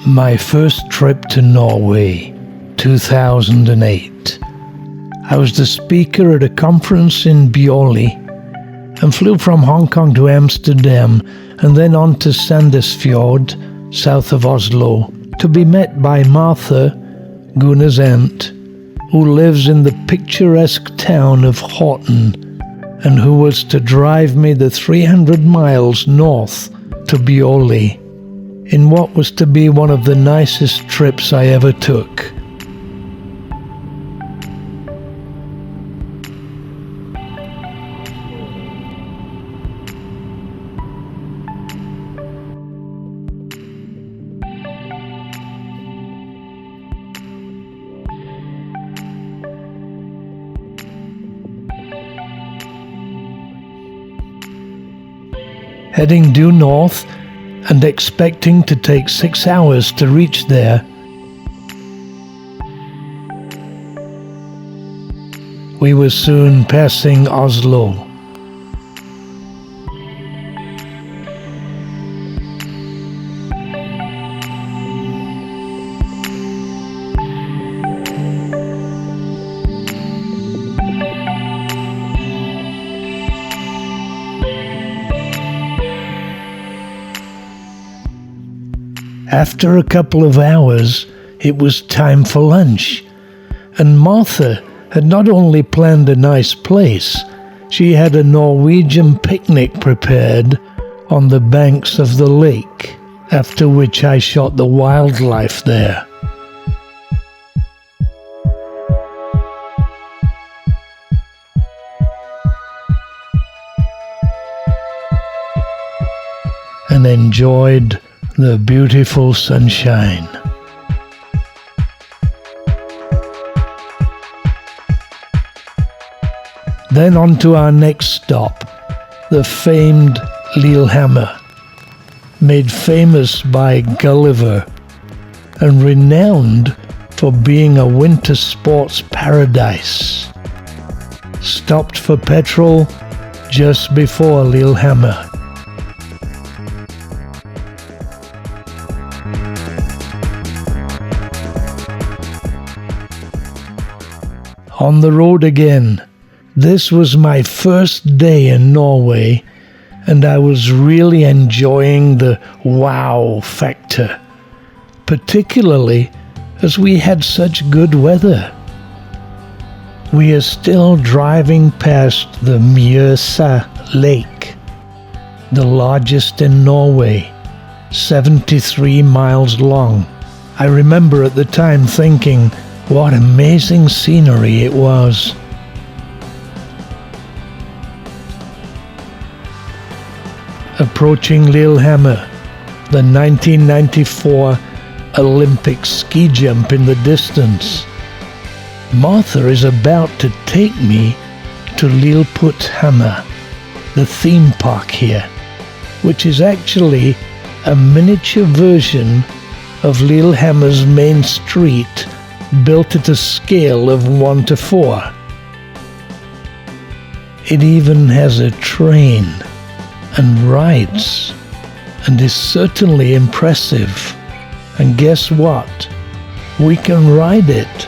My first trip to Norway, 2008. I was the speaker at a conference in Bjorli and flew from Hong Kong to Amsterdam and then on to Sandesfjord, south of Oslo, to be met by Martha, Gunnar's aunt, who lives in the picturesque town of Horten and who was to drive me the 300 miles north to Bjorli in what was to be one of the nicest trips I ever took. Heading due north and expecting to take 6 hours to reach there, we were soon passing Oslo. After a couple of hours, it was time for lunch, and Martha had not only planned a nice place, she had a Norwegian picnic prepared on the banks of the lake, after which I shot the wildlife there. And enjoyed the beautiful sunshine. Then on to our next stop, the famed Lillehammer, made famous by Gulliver and renowned for being a winter sports paradise. Stopped for petrol just before Lillehammer. On the road again. This was my first day in Norway, and I was really enjoying the wow factor, particularly as we had such good weather. We are still driving past the Mjøsa Lake, the largest in Norway, 73 miles long. I remember at the time thinking, what amazing scenery it was. Approaching Lillehammer, the 1994 Olympic ski jump in the distance. Martha is about to take me to Lilleputthammer, the theme park here, which is actually a miniature version of Lillehammer's main street, built at a scale of 1:4. It even has a train and rides, and is certainly impressive. And guess what? We can ride it.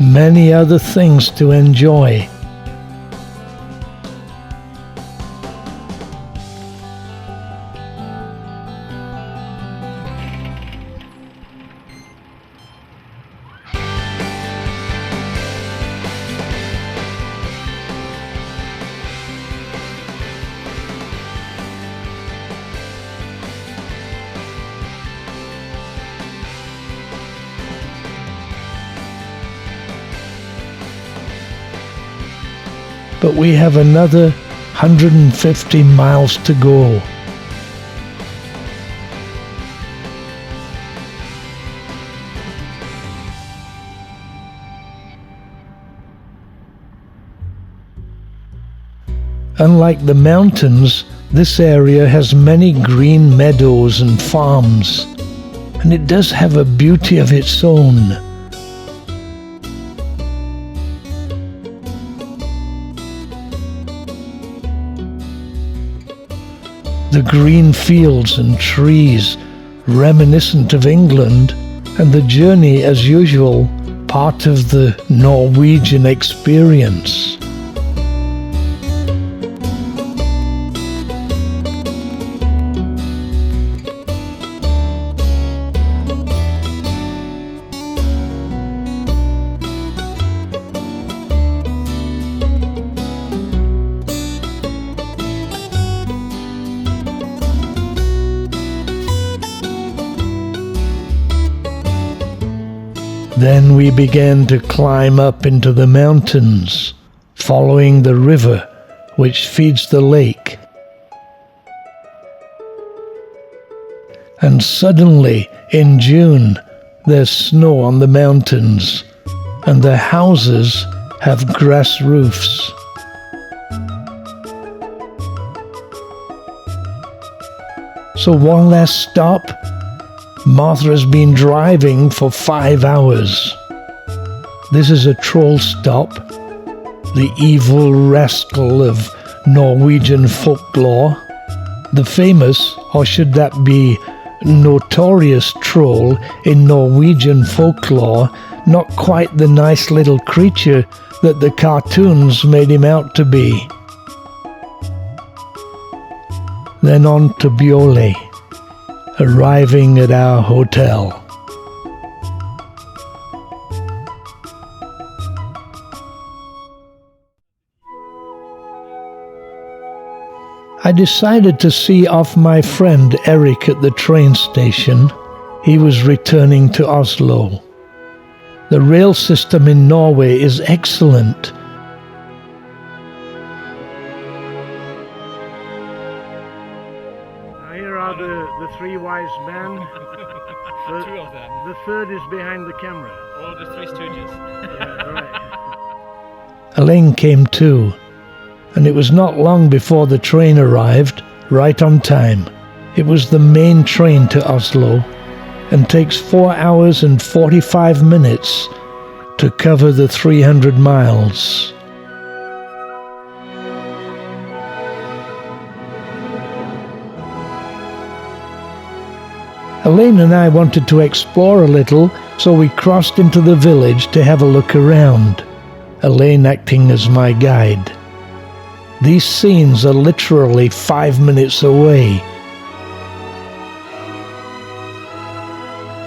Many other things to enjoy. But we have another 150 miles to go. Unlike the mountains, this area has many green meadows and farms, and it does have a beauty of its own. The green fields and trees, reminiscent of England, and the journey, as usual, part of the Norwegian experience. Then we began to climb up into the mountains, following the river which feeds the lake. And suddenly, in June, there's snow on the mountains, and the houses have grass roofs. So one last stop. Martha has been driving for 5 hours. This is a troll stop, the evil rascal of Norwegian folklore, the famous, or should that be notorious troll in Norwegian folklore, not quite the nice little creature that the cartoons made him out to be. Then on to Bjorli, arriving at our hotel. I decided to see off my friend Eric at the train station. He was returning to Oslo. The rail system in Norway is excellent. Here are the three wise men. Two of them. The third is behind the camera. Or the Three Stooges. Yeah, right. Elaine came too, and it was not long before the train arrived, right on time. It was the main train to Oslo, and takes 4 hours and 45 minutes to cover the 300 miles. Elaine and I wanted to explore a little, so we crossed into the village to have a look around, Elaine acting as my guide. These scenes are literally 5 minutes away.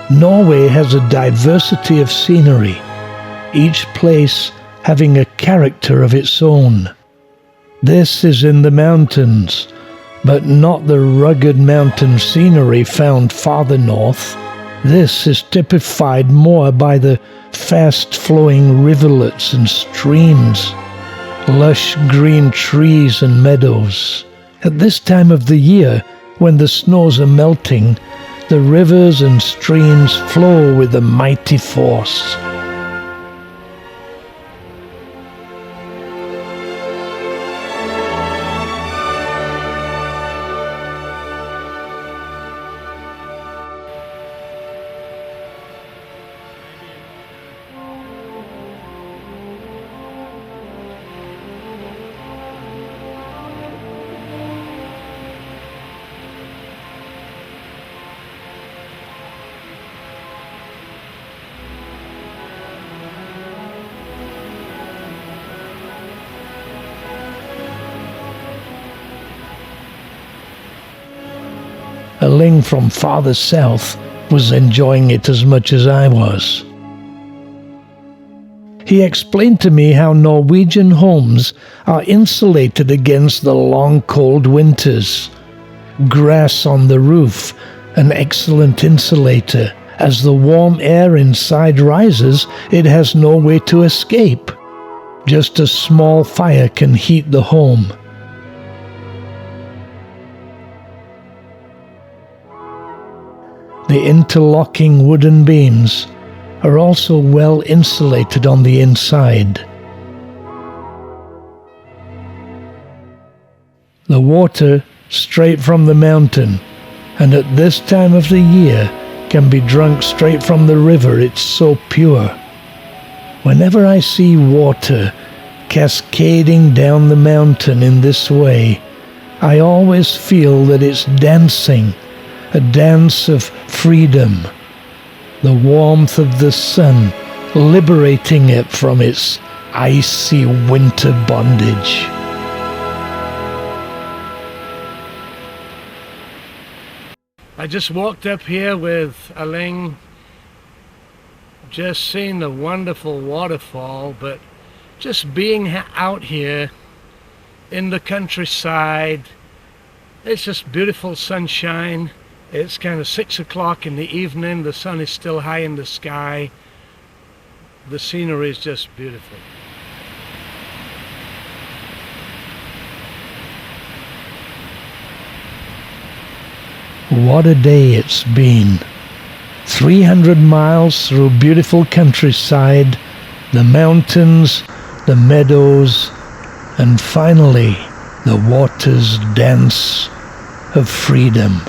Norway has a diversity of scenery, each place having a character of its own. This is in the mountains, but not the rugged mountain scenery found farther north. This is typified more by the fast-flowing rivulets and streams, lush green trees and meadows. At this time of the year, when the snows are melting, the rivers and streams flow with a mighty force. Elaine from farther south was enjoying it as much as I was. He explained to me how Norwegian homes are insulated against the long cold winters. Grass on the roof, an excellent insulator. As the warm air inside rises, it has no way to escape. Just a small fire can heat the home. The interlocking wooden beams are also well insulated on the inside. The water straight from the mountain, and at this time of the year can be drunk straight from the river. It's so pure. Whenever I see water cascading down the mountain in this way, I always feel that it's dancing, a dance of freedom, the warmth of the sun liberating it from its icy winter bondage. I just walked up here with Aling, just seeing the wonderful waterfall, but just being out here in the countryside, it's just beautiful sunshine. It's kind of 6 o'clock in the evening, the sun is still high in the sky. The scenery is just beautiful. What a day it's been. 300 miles through beautiful countryside, the mountains, the meadows, and finally the water's dance of freedom.